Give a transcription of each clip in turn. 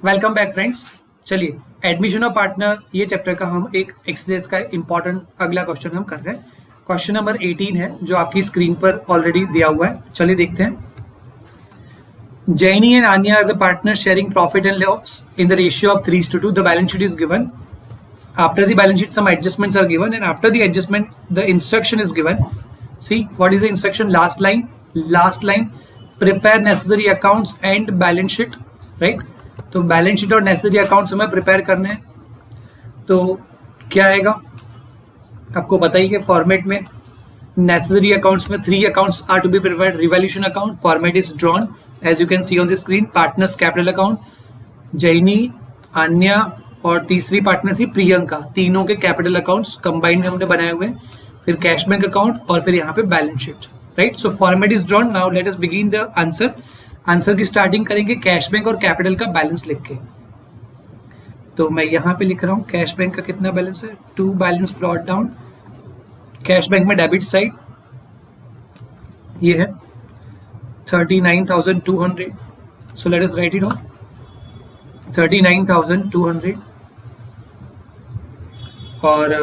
Welcome back friends. चलिए, admission of partner ये chapter का हम एक एक्सरसाइज का इंपॉर्टेंट अगला क्वेश्चन हम कर रहे हैं। क्वेश्चन नंबर 18 है जो आपकी स्क्रीन पर ऑलरेडी दिया हुआ है। चलिए देखते हैं। Jaini and Anya are the partners sharing profit and loss in the ratio of 3:2. The balance sheet is given. After the balance sheet, some adjustments are given, and after the adjustment, the instruction is given. See, what is the instruction? Last line. Last line. Prepare necessary accounts and balance sheet. Right? तो balance sheet और necessary accounts हमें prepare करने हैं। तो क्या आएगा आपको पता ही है फॉर्मेट में। नेसेसरी अकाउंट्स में 3 accounts are to be prepared. Revaluation account format is drawn as you can see on the screen. Partners capital account Jenny, Anya और तीसरी पार्टनर थी प्रियंका, तीनों के कैपिटल अकाउंट्स कंबाइंड में हमने बनाए हुए हैं। फिर कैश बैंक अकाउंट और फिर यहाँ पे balance sheet. Right, so format is drawn. Now let us begin the answer. Answer की स्टार्टिंग करेंगे कैश बैंक और कैपिटल का बैलेंस लिख के। तो मैं यहां पे लिख रहा हूं कैश बैंक का कितना बैलेंस है, 2 balance brought down. Cash bank में डेबिट साइड ये है 39,200। सो let us right it down 39,200। और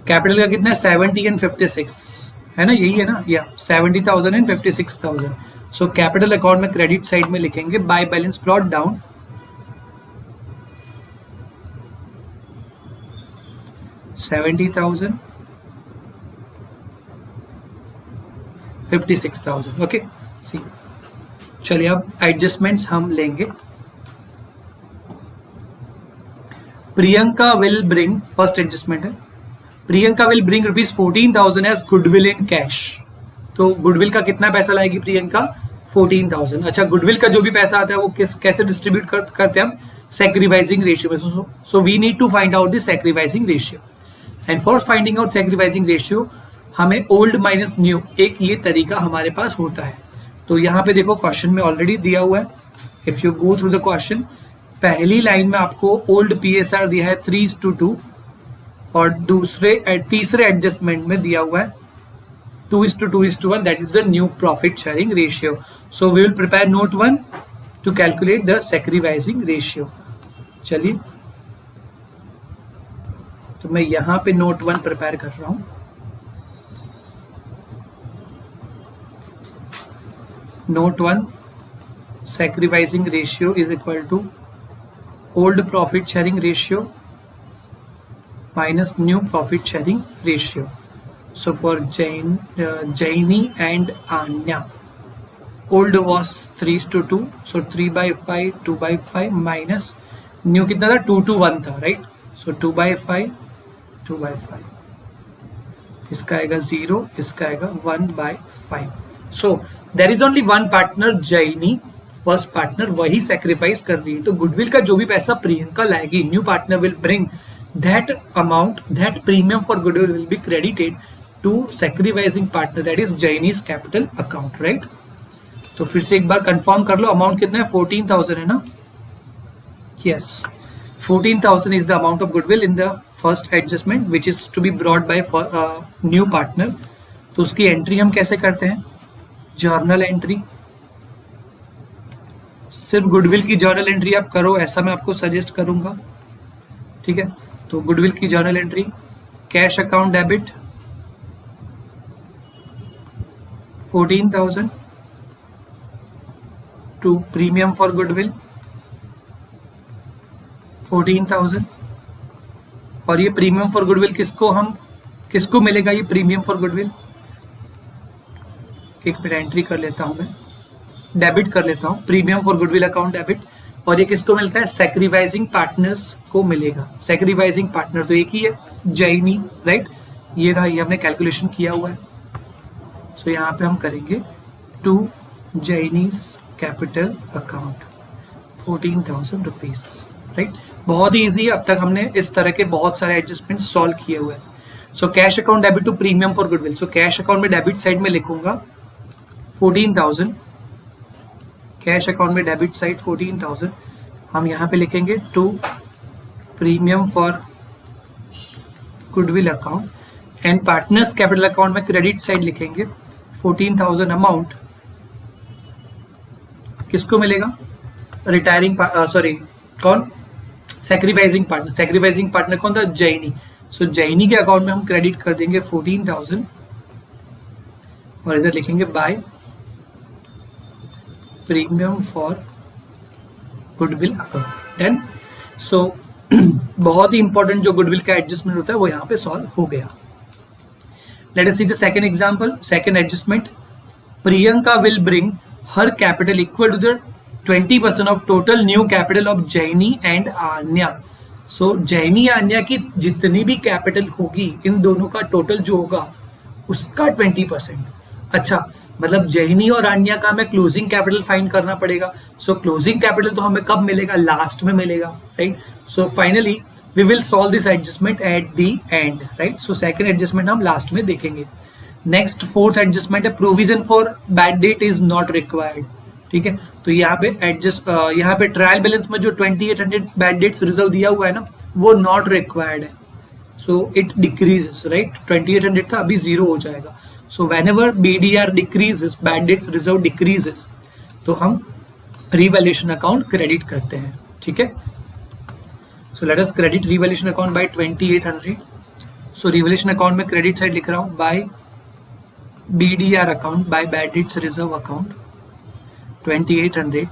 कैपिटल का कितना है 70 एंड 56 है ना, यही है ना, या 70,000 एंड 56,000। सो कैपिटल अकाउंट में क्रेडिट साइड में लिखेंगे by balance brought down 70,000 56,000। Okay, see चलिए अब एडजस्टमेंट्स हम लेंगे। Priyanka will bring, first adjustment है, Priyanka will bring ₹14,000 as goodwill in cash. तो गुडविल का कितना पैसा लाएगी प्रियंका, 14,000। अच्छा, गुडविल का जो भी पैसा आता है वो कैसे डिस्ट्रीब्यूट करते हैं हम, सैक्रिफाइसिंग रेशियो में। So we need to find out the sacrificing ratio, and for finding out sacrificing ratio हमें ओल्ड माइनस न्यू एक ये तरीका हमारे पास होता है। तो यहाँ पे देखो क्वेश्चन में ऑलरेडी दिया हुआ है। If you go through the question, पहली लाइन में आपको ओल्ड PSR दिया है 3:2 और तीसरे एडजस्टमेंट में दिया हुआ है 2:2:1, that is the new profit sharing ratio. So we will prepare note 1 to calculate the sacrificing ratio. चलिए, तो मैं यहां पे note 1 प्रिपेयर कर रहा हूं। note 1 sacrificing ratio is equal to old profit sharing ratio minus new profit sharing ratio. So for Jaini and Anya, old was 3:2, so 3/5, 2/5 minus new कितना था 2:1 था, राइट। सो 2/5, 2/5, इसका आएगा 0, इसका आएगा 1/5। So there is only one partner Jenny, first partner, वही sacrifice कर रही है। तो गुडविल का जो भी पैसा प्रियंका लाएगी, new partner will bring that amount, that premium for goodwill will be credited to sacrificing partner, that is Jaini's capital account, right? तो फिर से एक बार कंफर्म कर लो, अमाउंट कितना है 14,000 है ना। yes, 14,000 is the amount of goodwill in the first adjustment which is to be brought by new partner। तो उसकी एंट्री हम कैसे करते हैं, जर्नल एंट्री। सिर्फ गुडविल की जर्नल एंट्री आप करो, ऐसा मैं आपको सजेस्ट करूंगा, ठीक है। तो गुडविल की journal entry, cash account debit 14,000 to premium for goodwill 14,000। और ये प्रीमियम फॉर गुडविल किसको मिलेगा, ये प्रीमियम फॉर गुडविल, एक मिनट एंट्री कर लेता हूं मैं, डेबिट कर लेता हूं, premium for goodwill account debit. और ये किसको मिलता है, सैक्रिफाइसिंग पार्टनर्स को मिलेगा। सैक्रिफाइसिंग पार्टनर तो एक ही है, जैनी, राइट। ये रहा, ये हमने कैलकुलेशन किया हुआ है। सो यहाँ पे हम करेंगे to Jenny's capital account 14,000 rupees, right. बहुत ही ईजी है, अब तक हमने इस तरह के बहुत सारे एडजस्टमेंट सॉल्व किए हुए हैं। So cash account debit to premium for goodwill. So cash account में डेबिट साइड में लिखूंगा 14,000, कैश अकाउंट में डेबिट साइड 14,000, हम यहाँ पे लिखेंगे to premium for goodwill account, and partners capital account में क्रेडिट साइड लिखेंगे 14,000 अमाउंट किसको मिलेगा, रिटायरिंग सॉरी कौन, सेक्रीफाइसिंग पार्टनर कौन था, जैनी। सो जैनी के अकाउंट में हम क्रेडिट कर देंगे 14,000 और इधर लिखेंगे by premium for goodwill account. Then so बहुत ही इंपॉर्टेंट जो गुडविल का एडजस्टमेंट होता है वो यहाँ पे सॉल्व हो गया। Let us see the second example, second adjustment. Priyanka will bring her capital equal to the 20% of total new capital of Jenny and Anya. So Jenny Anya की जितनी भी कैपिटल होगी, इन दोनों का टोटल जो होगा उसका 20%। अच्छा, मतलब जैनी और आन्या का हमें क्लोजिंग कैपिटल फाइंड करना पड़ेगा। सो क्लोजिंग कैपिटल तो हमें कब मिलेगा, लास्ट में मिलेगा, right. So finally we will solve this adjustment at the end, right. So second adjustment हम लास्ट में देखेंगे। नेक्स्ट फोर्थ एडजस्टमेंट है provision for bad debt is not required. ठीक है, तो यहाँ पे ट्रायल बैलेंस में जो 2800 बैड डेट्स रिजर्व दिया हुआ है ना, वो नॉट रिक्वायर्ड है। So it decreases, right. 2800 था, अभी 0 हो जाएगा। So whenever BDR decreases, bad debts reserve decreases, तो हम रिवैल्यूएशन अकाउंट क्रेडिट करते हैं। ठीक है, so let us credit revaluation account by 2800। So revaluation account में क्रेडिट साइड लिख रहा हूँ by BDR account, by bad debts reserve account 2800,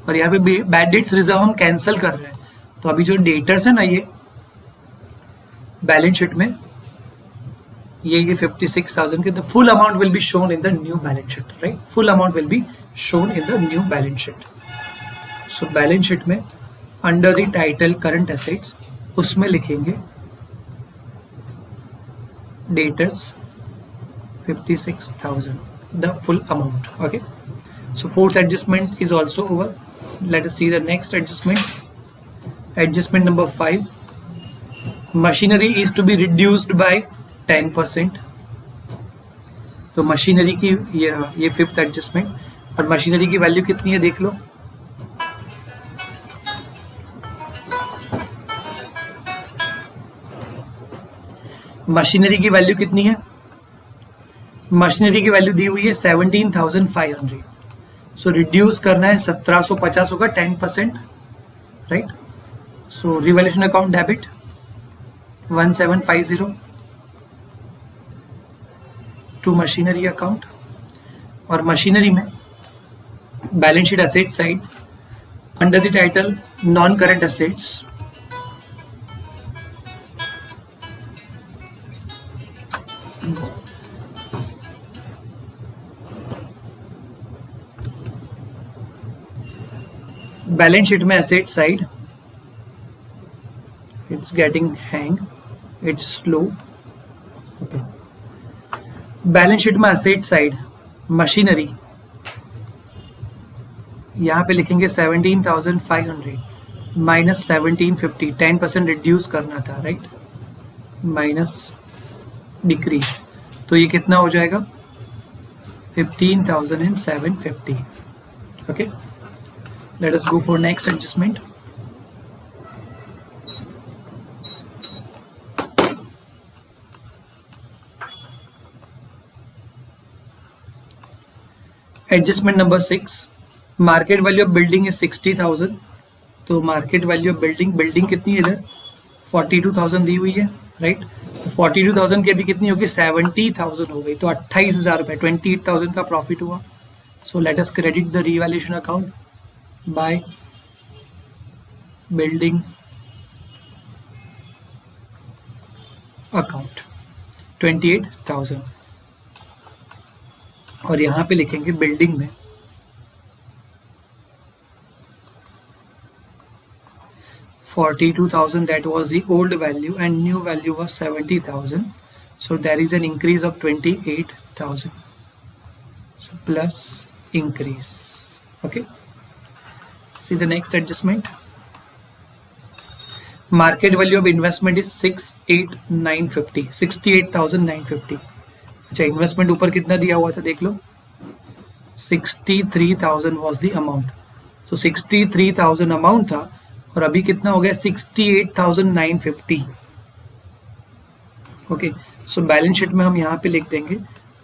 और यहाँ पे बैड डेट्स रिजर्व हम कैंसिल कर रहे हैं। तो अभी जो डेटर्स है ना, ये बैलेंस शीट में ये 56,000 के, the full amount will be shown in the new balance sheet, right. Full amount will be shown in the new balance sheet. So balance sheet में under the title current assets, उसमें लिखेंगे debtors 56,000, the full amount. Okay, so fourth adjustment is also over. Let us see the next adjustment. Adjustment number 5. Machinery is to be reduced by 10%. तो machinery की ये fifth adjustment, और machinery की value कितनी है देख लो। मशीनरी की value कितनी है, मशीनरी की वैल्यू दी हुई है 17,500। सो रिड्यूस करना है 1750 होगा 10%, right. So revaluation account debit 1750 to machinery account, और मशीनरी में balance sheet asset side under the title non current assets, balance sheet में asset side, it's getting hang, it's slow. Okay, balance sheet में asset side machinery, यहाँ पे लिखेंगे 17,500 minus 1750, 10% reduce करना था, right, minus decrease, तो ये कितना हो जाएगा 15,750। Okay, let us go for next adjustment. Adjustment number 6. Market value of building is 60,000. तो मार्केट वैल्यू ऑफ बिल्डिंग कितनी है इधर 42,000 दी हुई है, राइट। तो 42,000 की अभी कितनी होगी 70,000 हो गई, तो 28,000 रुपए, 28,000 का प्रॉफिट हुआ। सो let us credit the revaluation account by building account 28,000, और यहां पे लिखेंगे बिल्डिंग में 42,000, that was the old value and new value was 70,000, so there is an increase of 28,000, so plus increase. Okay, see the next adjustment. Market value of investment is 68,950, 68,950. अच्छा, investment ऊपर कितना दिया हुआ था देख लो, 63,000 was the amount. तो 63,000 amount था और अभी कितना हो गया 68,950. ओके, सो बैलेंस शीट में हम यहाँ पे लिख देंगे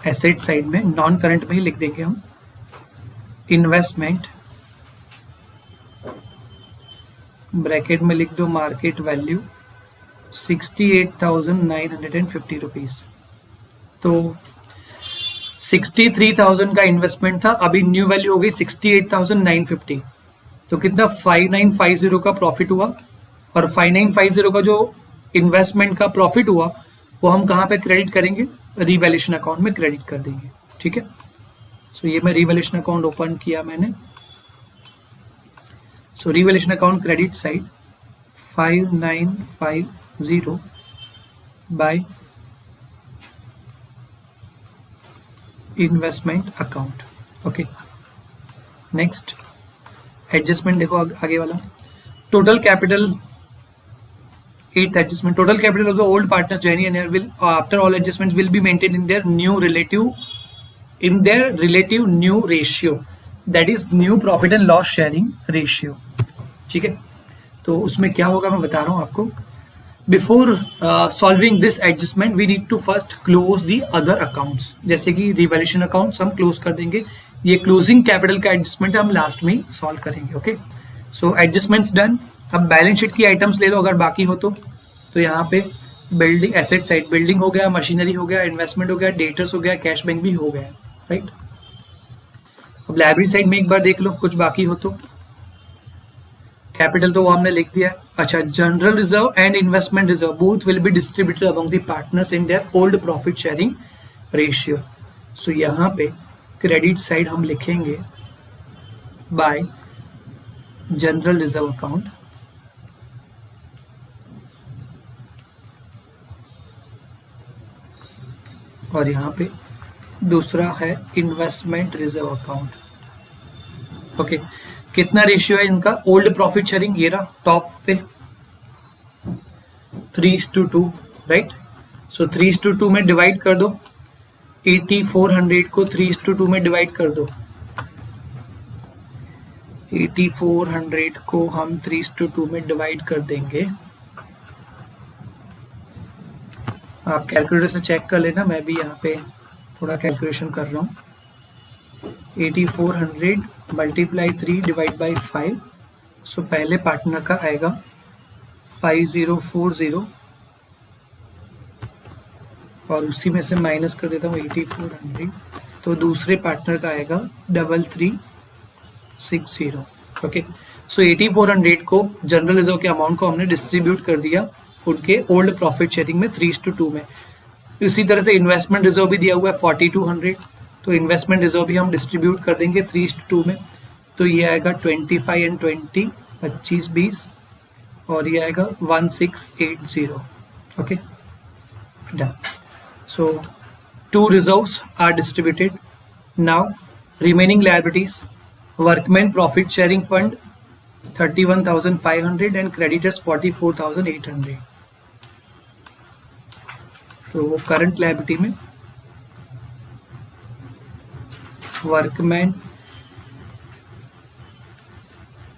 एसेट साइड में, नॉन करंट में ही लिख देंगे हम, इन्वेस्टमेंट ब्रैकेट में लिख दो मार्केट वैल्यू 68,950 रुपीज। तो 63,000 का इन्वेस्टमेंट था, अभी न्यू वैल्यू हो गई 68,950। तो कितना 5950 का प्रॉफिट हुआ, और 5950 का जो इन्वेस्टमेंट का प्रॉफिट हुआ वो हम कहाँ पे क्रेडिट करेंगे, रिवैल्यूएशन अकाउंट में क्रेडिट कर देंगे। ठीक है, सो ये मैं रिवैल्यूएशन अकाउंट ओपन किया मैंने। So revaluation account credit side 5950 by investment account. Okay, next adjustment देखो आगे वाला, total capital 8th adjustment, total capital of the old partners Jaini and Air will after all adjustments will be maintained in their new relative new ratio, that is new profit and loss sharing ratio। ठीक है, तो उसमें क्या होगा मैं बता रहा हूं आपको। Before solving this adjustment we need to first close the other accounts, जैसे कि रिवैल्यूएशन अकाउंट्स हम क्लोज कर देंगे, ये क्लोजिंग कैपिटल का एडजस्टमेंट हम लास्ट में सॉल्व करेंगे। Okay, so adjustments done. अब बैलेंस शीट की आइटम्स ले लो अगर बाकी हो तो यहाँ पे बिल्डिंग एसेट साइड, बिल्डिंग हो गया, मशीनरी हो गया, इन्वेस्टमेंट हो गया, डेटर्स हो गया, कैश बैंक भी हो गया, राइट। अब लाइब्रेरी साइड में एक बार देख लो कुछ बाकी हो तो। कैपिटल तो वो हमने लिख दिया। अच्छा, general reserve and investment reserve both will be distributed among the partners in their old profit sharing ratio. So यहाँ पे क्रेडिट साइड हम लिखेंगे बाय जनरल रिजर्व अकाउंट, और यहाँ पे दूसरा है इन्वेस्टमेंट रिजर्व अकाउंट। ओके, कितना रेशियो है इनका, ओल्ड प्रॉफिट शेयरिंग ये रहा टॉप पे 3:2, राइट। सो 3:2 में डिवाइड कर दो, 8400 को 3:2 में डिवाइड कर दो, 8400 को हम 3:2 में डिवाइड कर देंगे। आप कैलकुलेटर से चेक कर लेना, मैं भी यहाँ पे थोड़ा कैलकुलेशन कर रहा हूँ। 8400 मल्टीप्लाई 3 डिवाइड बाई 5, सो पहले पार्टनर का आएगा 5040, और उसी में से माइनस कर देता हूँ 8400, तो दूसरे पार्टनर का आएगा 3360। ओके, सो 8400 को जनरल रिजर्व के अमाउंट को हमने डिस्ट्रीब्यूट कर दिया उनके ओल्ड प्रॉफिट शेयरिंग में 3:2 में। इसी तरह से इन्वेस्टमेंट रिजर्व भी दिया हुआ है 4200, तो इन्वेस्टमेंट रिजर्व भी हम डिस्ट्रीब्यूट कर देंगे 3:2 में। तो ये आएगा 25 एंड 20, 25-20, और ये आएगा 1680। Okay, done. So 2 reserves are distributed. Now remaining liabilities, workmen profit sharing fund 31,500 and creditors 44,800। तो वो करंट लायबिलिटी में workman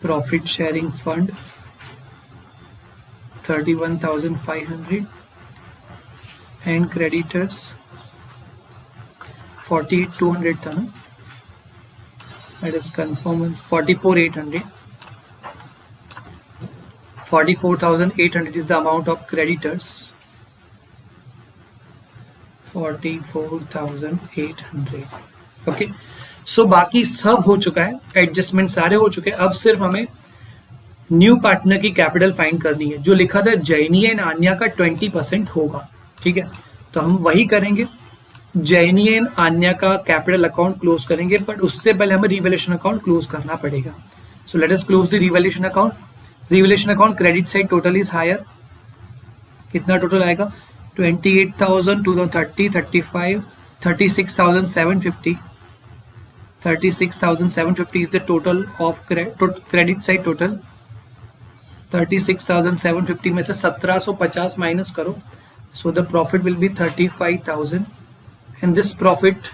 profit sharing fund 31,500 and creditors 48,200 था ना, that is confirm 44,800। 44,800 is the amount of creditors, 44,800। Okay, so बाकी सब हो चुका है, एडजस्टमेंट सारे हो चुके हैं। अब सिर्फ हमें न्यू पार्टनर की कैपिटल फाइंड करनी है। जो लिखा था जैनी एंड आन्या का 20% होगा, ठीक है, तो हम वही करेंगे। जैनी एंड आन्या का कैपिटल अकाउंट क्लोज करेंगे, बट उससे पहले हमें रिवैल्यूएशन अकाउंट क्लोज करना पड़ेगा। So let us close the revaluation account. Revaluation account credit side total is higher, कितना टोटल आएगा 28,000, 2030, 35, 36,750। 36,750 is the total of credit side total। 36,750 में से 1750 माइनस करो, so the profit will be 35,000, and this profit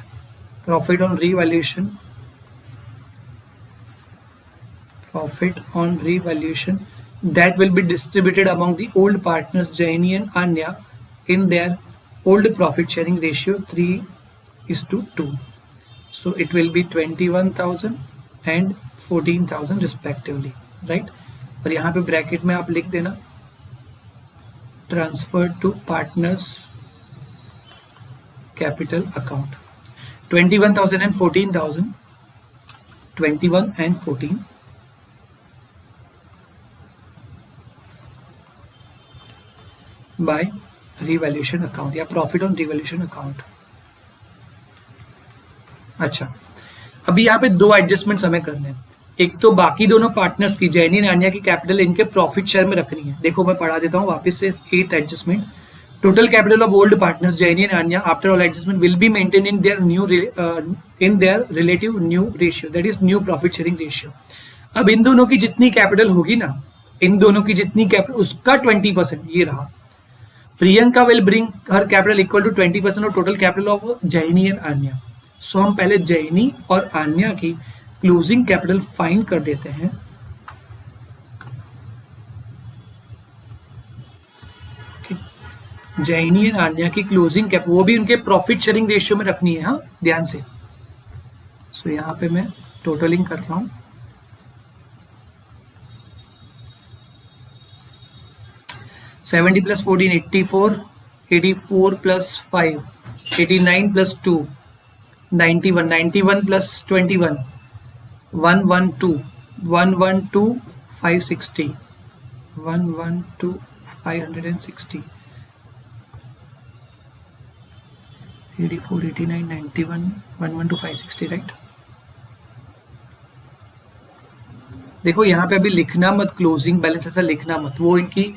on revaluation that will be distributed among the old partners Jaini and Anya in their old profit sharing ratio 3:2, so it will be 21,000 and 14,000 respectively, right। और यहाँ पे bracket में आप लिख देना transfer to partners capital account 21,000 and 14,000, 21 and 14 by revaluation account या profit on revaluation account. अच्छा, अभी यहाँ पे दो एडजस्टमेंट्स हमें करने हैं। एक तो बाकी दोनों पार्टनर्स की जैनी एंड आन्या की कैपिटल इनके प्रॉफिट शेयर में रखनी है। देखो मैं पढ़ा देता हूँ वापस से 8 adjustment. Total capital of old partners Jenny and Anya after all adjustment will be maintain in their relative new ratio, that is new profit sharing ratio. अब इन दोनों की जितनी कैपिटल होगी ना, इन दोनों की जितनी कैपिटल उसका 20% ये रहा। Priyanka will bring her capital equal to 20% of total capital of Jenny and Anya. So हम पहले जैनी और आन्या की क्लोजिंग कैपिटल फाइंड कर देते हैं। जैनी एंड आन्या की क्लोजिंग कैपिटल, वो भी उनके प्रॉफिट शेयरिंग रेशियो में रखनी है, हाँ ध्यान से। सो यहां पे मैं टोटलिंग कर रहा हूं। $70 + 14 84, 84 + 5 89 + 2 91, 91 + 21 112, 112 560, 112 560, 84 89 91 112 560, राइट। देखो यहाँ पे अभी लिखना मत क्लोजिंग बैलेंस, ऐसा लिखना मत, वो इनकी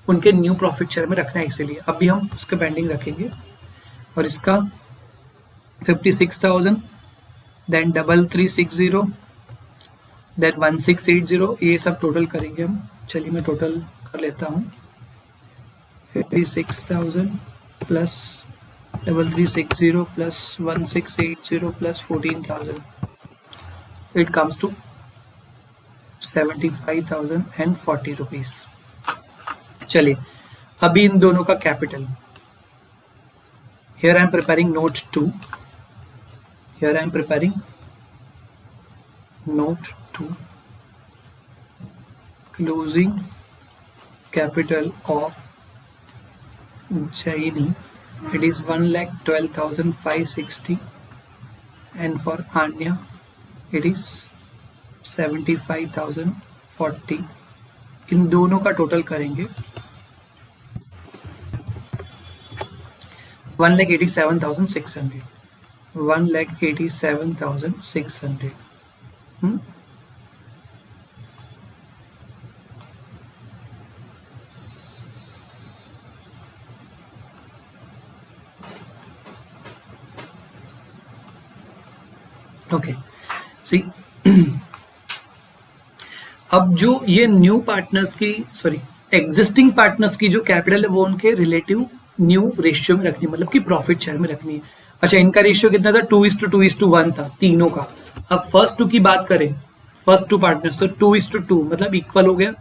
उनके न्यू प्रॉफिट शेयर में रखना है, इसीलिए अभी हम उसके पेंडिंग रखेंगे। और इसका 56,000, देन 3360, देन 1680, ये सब टोटल करेंगे हम। चलिए मैं टोटल कर लेता हूँ। 56,000 plus 3360 plus 1680 plus 14,000, it comes to 75,040 rupees. चलिए अभी इन दोनों का capital, here I am preparing note 2, here I am preparing note 2, closing capital of Jaini, it is 1,12,560 and for Anya it is 75,040। इन दोनों का टोटल करेंगे 1,87,600, 1,87,600। ओके सी, अब जो ये न्यू पार्टनर्स की, सॉरी एग्जिस्टिंग पार्टनर्स की जो कैपिटल है वो उनके रिलेटिव न्यू रेशियो में रखनी है, मतलब कि प्रॉफिट शेयर में रखनी है। अच्छा, इनका रेशियो कितना था? 2:2:1 था तीनों का। अब फर्स्ट टू की बात करें, फर्स्ट टू पार्टनर्स, तो 2:2 मतलब इक्वल हो गया,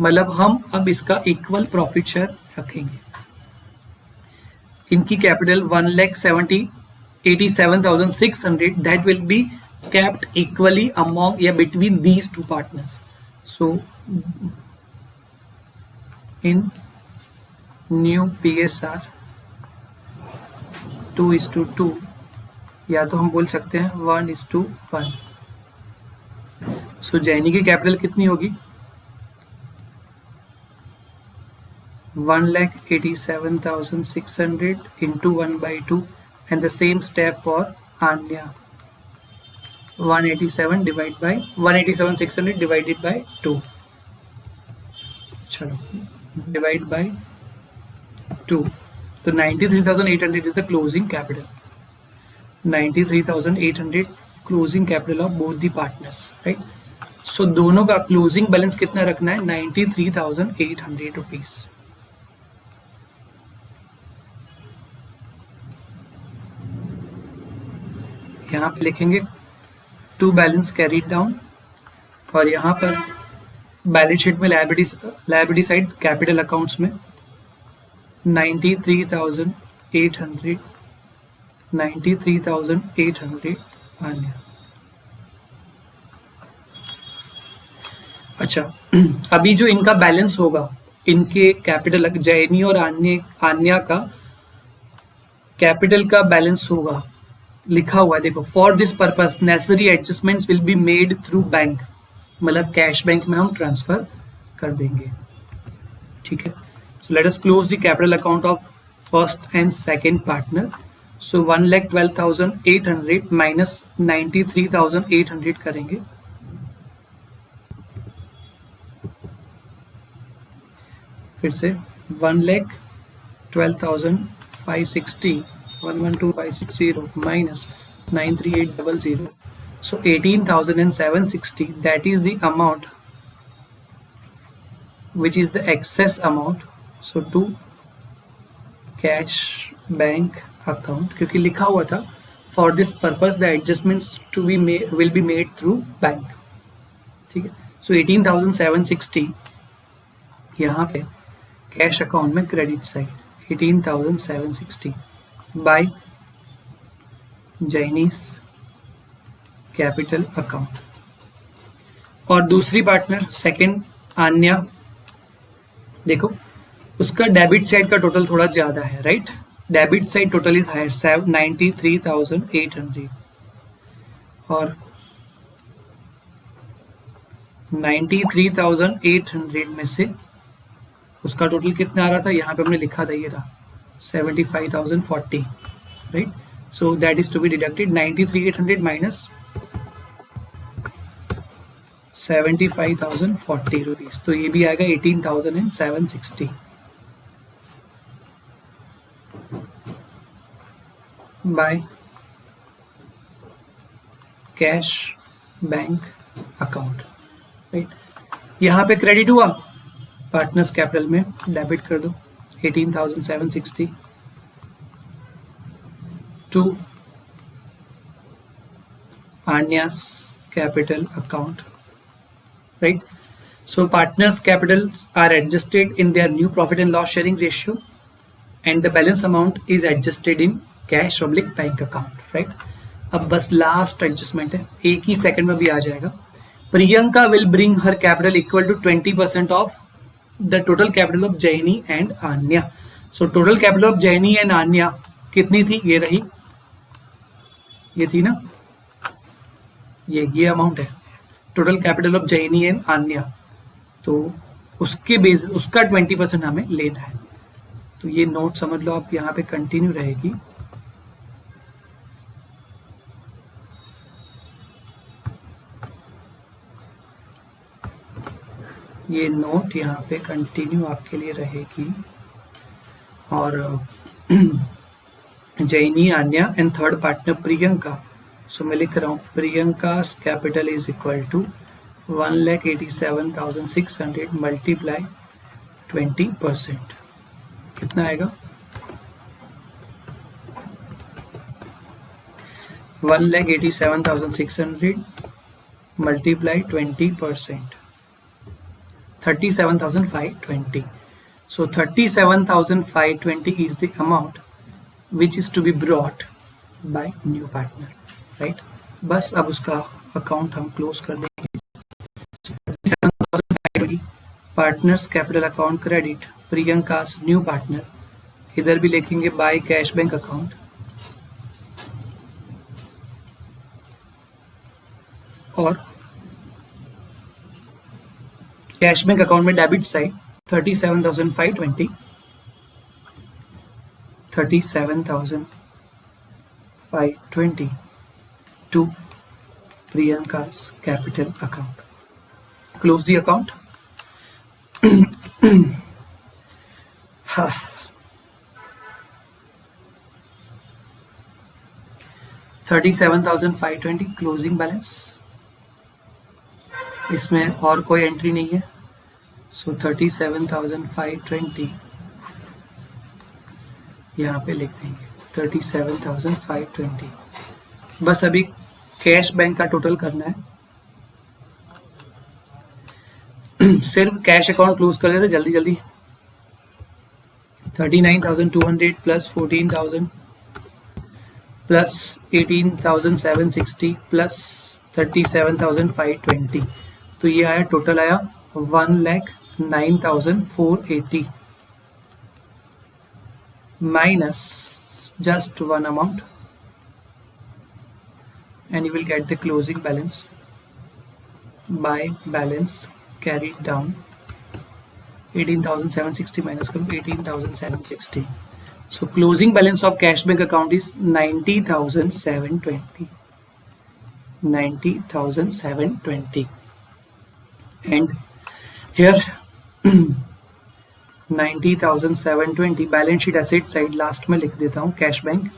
मतलब हम अब इसका इक्वल प्रॉफिट शेयर रखेंगे। इनकी capital 1,87,600, that will be kept equally among या between these two partners. So in new PSR 2:2, या तो हम बोल सकते हैं 1:1। सो जैनी की कैपिटल कितनी होगी? 1,87,600 into 1/2 and the same step for Anya, 187,600 divided by 2, चलो डिवाइड बाय 2, तो 93,800 is the closing capital, 93,800 closing capital of both the partners, right. So दोनों का क्लोजिंग बैलेंस कितना रखना है? 93,800 रुपीज। यहाँ पे लिखेंगे टू बैलेंस कैरीड डाउन, और यहाँ पर बैलेंस शीट में लायबिलिटी साइड कैपिटल अकाउंट्स में 93,800 आने। अच्छा अभी जो इनका बैलेंस होगा, इनके कैपिटल जैनी और आन्या का कैपिटल का बैलेंस होगा, लिखा हुआ है देखो, for this purpose necessary adjustments will be made through bank, मतलब कैश बैंक में हम ट्रांसफर कर देंगे, ठीक है। So let us close the capital account of first and second partner. So 1,12,800 minus 93,800 करेंगे, फिर से 1,12,560 112,560 minus 93800, so 18,760, that is the amount which is the excess amount, so to cash bank account, क्योंकि लिखा हुआ था for this purpose the adjustments to be made will be made through bank, ठीक है। so 18,760 यहाँ पे कैश अकाउंट में credit side 18,760 by Jenny's capital account, और दूसरी पार्टनर सेकंड आन्या, देखो उसका डेबिट साइड का टोटल थोड़ा ज्यादा है, right, debit side total is higher 93,800 और 93,800 में से उसका टोटल कितना आ रहा था, यहाँ पे हमने लिखा था, ये रहा 75,040, right. So that is to be deducted 93,800 minus 75,040 rupees, तो ये भी आएगा 18,760 by cash bank account, right. यहाँ पे क्रेडिट हुआ, पार्टनर्स कैपिटल में डेबिट कर दो 18,760 to Anya's capital account, right? So partners capitals are adjusted in their new profit and loss sharing ratio and the balance amount is adjusted in cash oblique bank account, right? अब बस last adjustment है, एक ही second में भी आ जाएगा। Priyanka will bring her capital equal to 20% of the total capital of Jenny and Anya. So total capital of Jenny and Anya कितनी थी, ये रही, ये थी ना, ये अमाउंट है total capital of Jenny and Anya, तो उसके बेस उसका 20% हमें लेना है। तो ये नोट समझ लो आप, यहाँ पे कंटिन्यू रहेगी। ये नोट यहाँ पे कंटिन्यू आपके लिए रहेगी, और Jenny Anya and third partner Priyanka. So मैं लिख रहा हूँ Priyanka capital is equal to 1,87,600 multiply 20%, कितना आएगा 1,87,600 multiply 20%, 37,520. So 37,520 is the amount which is to be brought by new partner, right? बस अब उसका अकाउंट हम क्लोज कर देंगे। 37,520 partners capital account credit Priyanka's new partner, इधर भी लिखेंगे बाय कैश बैंक अकाउंट, और कैश बैंक अकाउंट में debit side 37,520 to Priyanka's capital account. Close the account. 37,520 closing balance, इसमें और कोई एंट्री नहीं है। सो 37,520 यहाँ पे लिख देंगे 37,520। बस अभी कैश बैंक का टोटल करना है, सिर्फ कैश अकाउंट क्लोज कर लेते जल्दी जल्दी। 39,200 प्लस 14,000 प्लस 18,760 प्लस 37,520, तो ये आया टोटल आया 1,09,480 minus just one amount, and you will get the closing balance by balance carried down. 18,760 minus करो 18,760. So closing balance of cash bank account is 90,720. 90,720. And here 90,720 balance sheet asset side last में लिख देता हूँ cash bank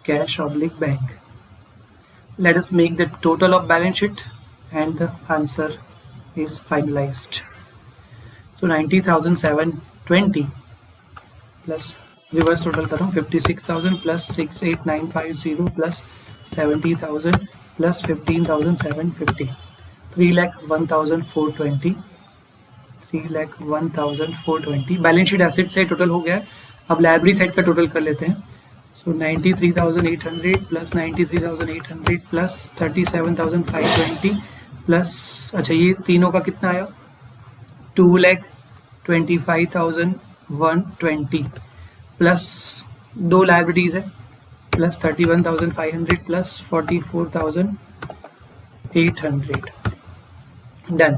cash oblique bank. Let us make the total of balance sheet and the answer is finalized. So 90,720 plus reverse total कर रहा हूँ 56,000 plus 68,950 plus 70,000 plus 15,750 3,01,420 3,01,420. Balance sheet asset side total हो गया है. अब लाइब्रेरी साइड का total कर लेते हैं. So 93,800 plus 93,800 plus 37,520 plus अच्छा ये तीनों का कितना आया 2,25,120 प्लस दो लाइब्रेरीज है plus 31,500 plus 44,800 done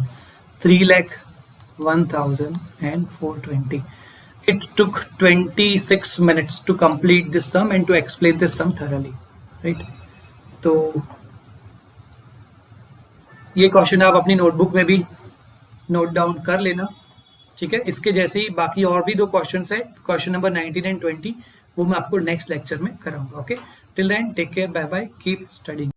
3,01,420. It took 26 minutes to complete this sum and to explain this sum thoroughly, right? तो ये क्वेश्चन आप अपनी नोटबुक में भी नोट डाउन कर लेना, ठीक है. इसके जैसे ही बाकी और भी दो क्वेश्चंस है, क्वेश्चन नंबर 19 एंड 20, वो मैं आपको नेक्स्ट लेक्चर में कराऊंगा. Okay, till then take care, bye bye, keep studying.